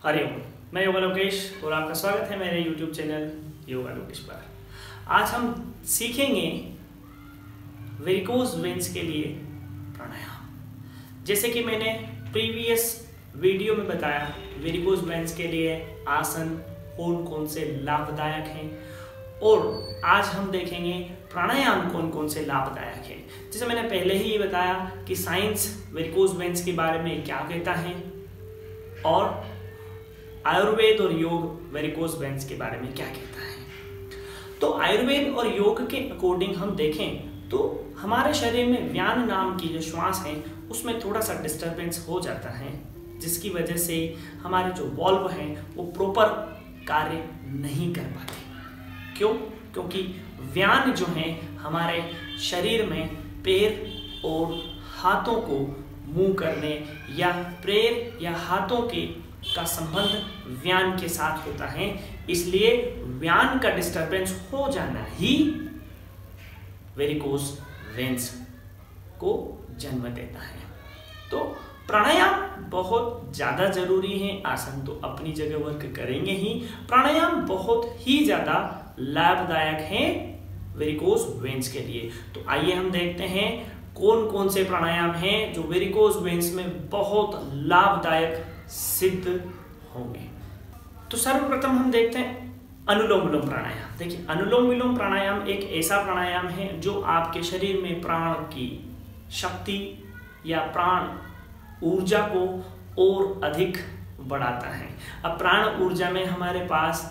हरिओम, मैं योगा लोकेश और आपका स्वागत है मेरे YouTube चैनल योगा लोकेश पर। आज हम सीखेंगे वेरिकोज वेन्स के लिए प्राणायाम। जैसे कि मैंने प्रीवियस वीडियो में बताया, वेरिकोज वेन्स के लिए आसन कौन कौन से लाभदायक हैं और आज हम देखेंगे प्राणायाम कौन कौन से लाभदायक हैं। जैसे मैंने पहले ही बताया कि साइंस वेरिकोज वेन्स के बारे में क्या कहता है और आयुर्वेद और योग वेरिकोज वेन्स के बारे में क्या कहता है। तो आयुर्वेद और योग के अकॉर्डिंग हम देखें तो हमारे शरीर में व्यान नाम की जो श्वास है उसमें थोड़ा सा डिस्टरबेंस हो जाता है, जिसकी वजह से हमारे जो वॉल्व हैं वो प्रॉपर कार्य नहीं कर पाते। क्यों? क्योंकि व्यान जो है हमारे शरीर में पैर और हाथों को मूव करने या पैर या हाथों के का संबंध व्यान के साथ होता है, इसलिए व्यान का डिस्टरबेंस हो जाना ही वेरिकोज वेन्स को जन्म देता है। तो प्राणायाम बहुत ज्यादा जरूरी है। आसन तो अपनी जगह वर्क करेंगे ही, प्राणायाम बहुत ही ज्यादा लाभदायक है वेरिकोज वेन्स के लिए। तो आइए हम देखते हैं कौन कौन से प्राणायाम हैं जो वेरिकोज वेन्स में बहुत लाभदायक सिद्ध होंगे। तो सर्वप्रथम हम देखते हैं अनुलोम विलोम प्राणायाम। देखिए, अनुलोम विलोम प्राणायाम एक ऐसा प्राणायाम है जो आपके शरीर में प्राण की शक्ति या प्राण ऊर्जा को और अधिक बढ़ाता है। अब प्राण ऊर्जा में हमारे पास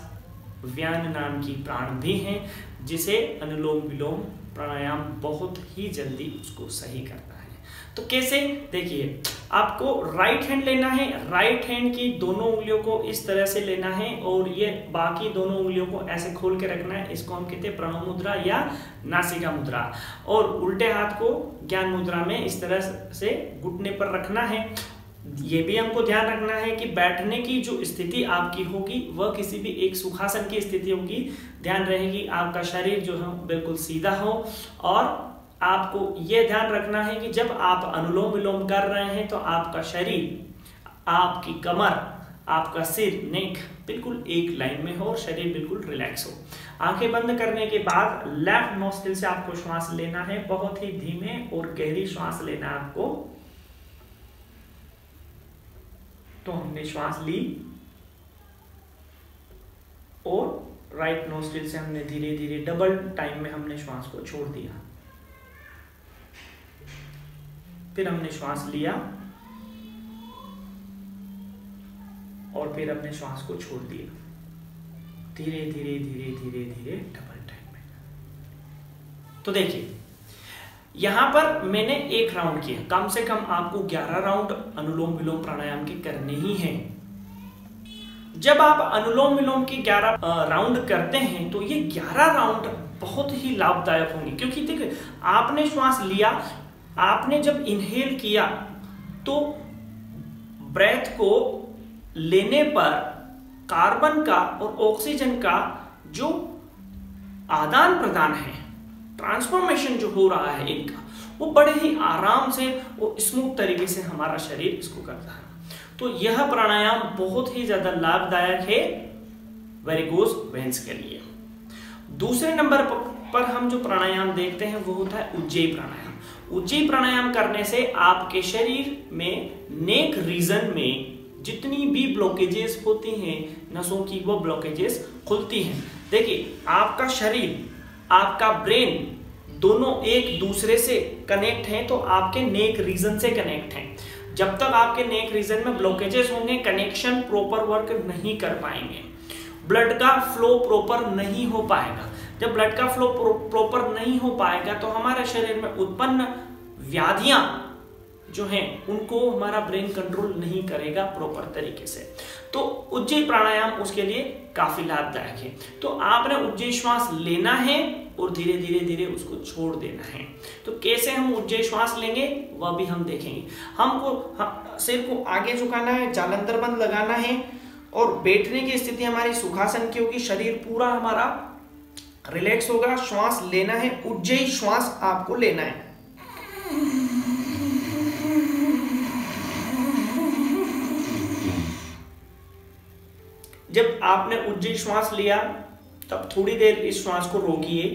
व्यान नाम की प्राण भी हैं, जिसे अनुलोम विलोम प्राणायाम बहुत ही जल्दी उसको सही करता है। तो कैसे? देखिए, आपको राइट हैंड लेना है, राइट हैंड की दोनों उंगलियों को इस तरह से लेना है और ये बाकी दोनों उंगलियों को ऐसे खोल के रखना है। इसको हम कहते हैं प्रणव मुद्रा या नासिका मुद्रा। और उल्टे हाथ को ज्ञान मुद्रा में इस तरह से घुटने पर रखना है। ये भी हमको ध्यान रखना है कि बैठने की जो स्थिति आपकी होगी वह किसी भी एक सुखासन की स्थिति होगी। ध्यान रहेगी आपका शरीर जो है बिल्कुल सीधा हो और आपको यह ध्यान रखना है कि जब आप अनुलोम विलोम कर रहे हैं तो आपका शरीर, आपकी कमर, आपका सिर, नेक बिल्कुल एक लाइन में हो और शरीर बिल्कुल रिलैक्स हो। आंखें बंद करने के बाद लेफ्ट नोस्ट्रिल से आपको श्वास लेना है, बहुत ही धीमे और गहरी श्वास लेना है आपको। तो हमने श्वास ली और राइट नोस्ट्रिल से हमने धीरे धीरे डबल टाइम में हमने श्वास को छोड़ दिया। फिर हमने श्वास लिया और फिर अपने श्वास को छोड़ दिया। धीरे धीरे धीरे धीरे धीरे डबल टाइम में। तो देखिए, यहां पर मैंने एक राउंड किया। कम से कम आपको 11 राउंड अनुलोम विलोम प्राणायाम के करने ही हैं। जब आप अनुलोम विलोम की 11 राउंड करते हैं तो ये 11 राउंड बहुत ही लाभदायक होंगे। क्योंकि देखिए, आपने श्वास लिया, आपने जब इनहेल किया तो ब्रेथ को लेने पर कार्बन का और ऑक्सीजन का जो आदान प्रदान है, ट्रांसफॉर्मेशन जो हो रहा है इनका, वो बड़े ही आराम से और स्मूथ तरीके से हमारा शरीर इसको करता है। तो यह प्राणायाम बहुत ही ज्यादा लाभदायक है वेरिकोज वेन्स के लिए। दूसरे नंबर पर हम जो प्राणायाम देखते हैं वो होता है उज्जयी प्राणायाम। उज्जयी प्राणायाम करने से आपके शरीर में नेक रीजन में जितनी भी ब्लॉकेजेस होती हैं नसों की, वो ब्लॉकेजेस खुलती हैं। देखिए, आपका शरीर, आपका ब्रेन दोनों एक दूसरे से कनेक्ट हैं तो आपके नेक रीजन से कनेक्ट हैं। जब तक आपके नेक रीजन में ब्लॉकेजेस होंगे, कनेक्शन प्रॉपर वर्क नहीं कर पाएंगे, ब्लड का फ्लो प्रॉपर नहीं हो पाएगा। जब ब्लड का फ्लो प्रॉपर नहीं हो पाएगा तो हमारे शरीर में उत्पन्न व्याधियां जो हैं उनको हमारा ब्रेन कंट्रोल नहीं करेगा प्रॉपर तरीके से। तो उज्जयी प्राणायाम उसके लिए काफी लाभदायक है। तो आपने उज्जयी श्वास लेना है और धीरे धीरे धीरे उसको छोड़ देना है। तो कैसे हम उज्जयी श्वास लेंगे वह भी हम देखेंगे। हमको सिर को आगे झुकाना है, जालंधर बंद लगाना है और बैठने की स्थिति हमारी सुखासन की होगी। शरीर पूरा हमारा रिलैक्स होगा। श्वास लेना है, उज्जयी श्वास आपको लेना है। जब आपने उज्जयी श्वास लिया तब थोड़ी देर इस श्वास को रोकिए।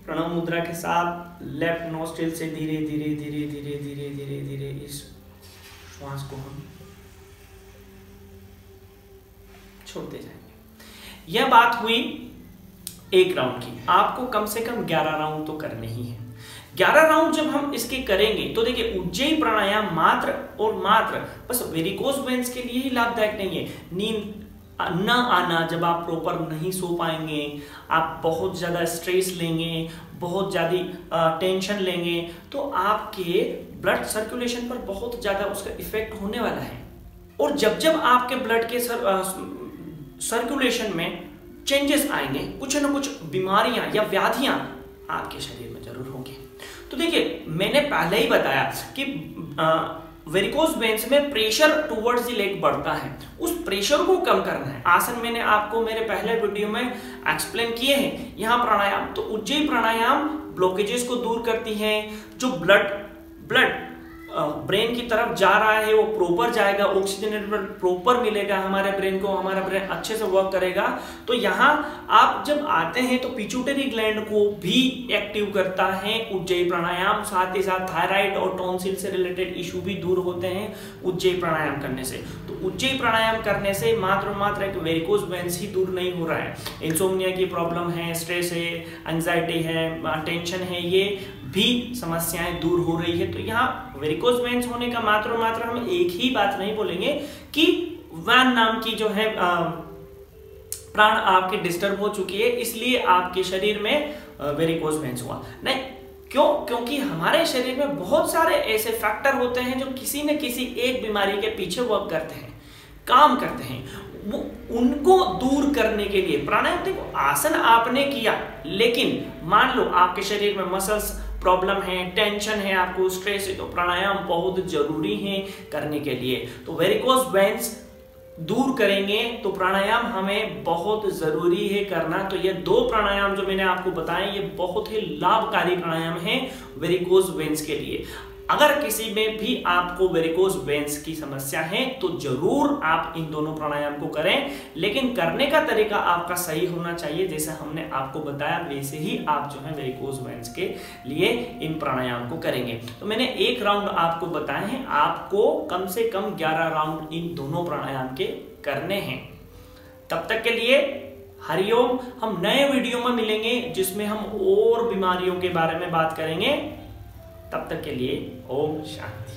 प्रणव मुद्रा के साथ लेफ्ट नोस्ट्रिल से धीरे धीरे धीरे धीरे धीरे धीरे धीरे इस श्वास को हम छोड़ते जाएंगे। यह बात हुई 1 राउंड की। आपको कम से कम 11 राउंड तो करने ही है। 11 राउंड जब हम इसके करेंगे तो देखिए, उज्जयी प्राणायाम मात्र और मात्र बस वेरिकोज वेन्स के लिए ही लाभदायक नहीं है। नींद न आना, जब आप प्रॉपर नहीं सो पाएंगे, आप बहुत ज्यादा स्ट्रेस लेंगे, बहुत ज्यादा टेंशन लेंगे, तो आपके ब्लड सर्कुलेशन पर बहुत ज्यादा उसका इफेक्ट होने वाला है। और जब जब आपके ब्लड के सर्कुलेशन में चेंजेस आएंगे, कुछ ना कुछ बीमारियां या व्याधियां आपके शरीर में जरूर होंगी। तो देखिए, मैंने पहले ही बताया कि वेरिकोज वेन्स में प्रेशर टुवर्ड्स द लेग बढ़ता है, उस प्रेशर को कम करना है। आसन मैंने आपको मेरे पहले वीडियो में एक्सप्लेन किए हैं। यहाँ प्राणायाम, तो उज्जयी प्राणायाम ब्लॉकेजेस को दूर करती है। जो ब्लड ब्रेन की तरफ जा रहा है वो प्रॉपर जाएगा, ऑक्सीजन प्रॉपर मिलेगा हमारे ब्रेन को, हमारा ब्रेन अच्छे से वर्क करेगा। तो यहाँ आप जब आते हैं तो पिट्यूटरी ग्लैंड को भी एक्टिव करता है उज्जयी प्राणायाम। साथ ही साथ थायराइड और टॉन्सिल से रिलेटेड इशू भी दूर होते हैं उज्जयी प्राणायाम करने से। तो उज्जयी प्राणायाम करने से मात्र एक वेरिकोज वेन्स ही दूर नहीं हो रहा है, इंसोम्निया की प्रॉब्लम है, स्ट्रेस है, एंजाइटी है, टेंशन है, ये भी समस्याएं दूर हो रही है। तो यहाँ वेरिकोज वेन्स होने का मात्र हम एक ही बात नहीं बोलेंगे कि वैन नाम की जो है प्राण आपके डिस्टर्ब हो चुकी है, इसलिए आपके शरीर में वेरिकोज वेन्स हुआ। नहीं, क्योंकि हमारे शरीर में बहुत सारे ऐसे फैक्टर होते हैं जो किसी न किसी एक बीमारी के पीछे वर्क करते हैं, काम करते हैं। वो उनको दूर करने के लिए प्राणायाम, देखो आसन आपने किया, लेकिन मान लो आपके शरीर में मसल्स प्रॉब्लम है, टेंशन है, आपको स्ट्रेस है, तो प्राणायाम बहुत जरूरी है करने के लिए। तो वेरिकोज वेन्स दूर करेंगे तो प्राणायाम हमें बहुत जरूरी है करना। तो ये 2 प्राणायाम जो मैंने आपको बताए, ये बहुत ही लाभकारी प्राणायाम है वेरिकोज वेन्स के लिए। अगर किसी में भी आपको वेरिकोज वेन्स की समस्या है तो जरूर आप इन दोनों प्राणायाम को करें, लेकिन करने का तरीका आपका सही होना चाहिए। जैसे हमने आपको बताया वैसे ही आप जो है वेरिकोज वेन्स के लिए इन प्राणायाम को करेंगे। तो मैंने 1 राउंड आपको बताए हैं, आपको कम से कम 11 राउंड इन दोनों प्राणायाम के करने हैं। तब तक के लिए हरिओम। हम नए वीडियो में मिलेंगे जिसमें हम और बीमारियों के बारे में बात करेंगे। तब तक के लिए ओम शांति।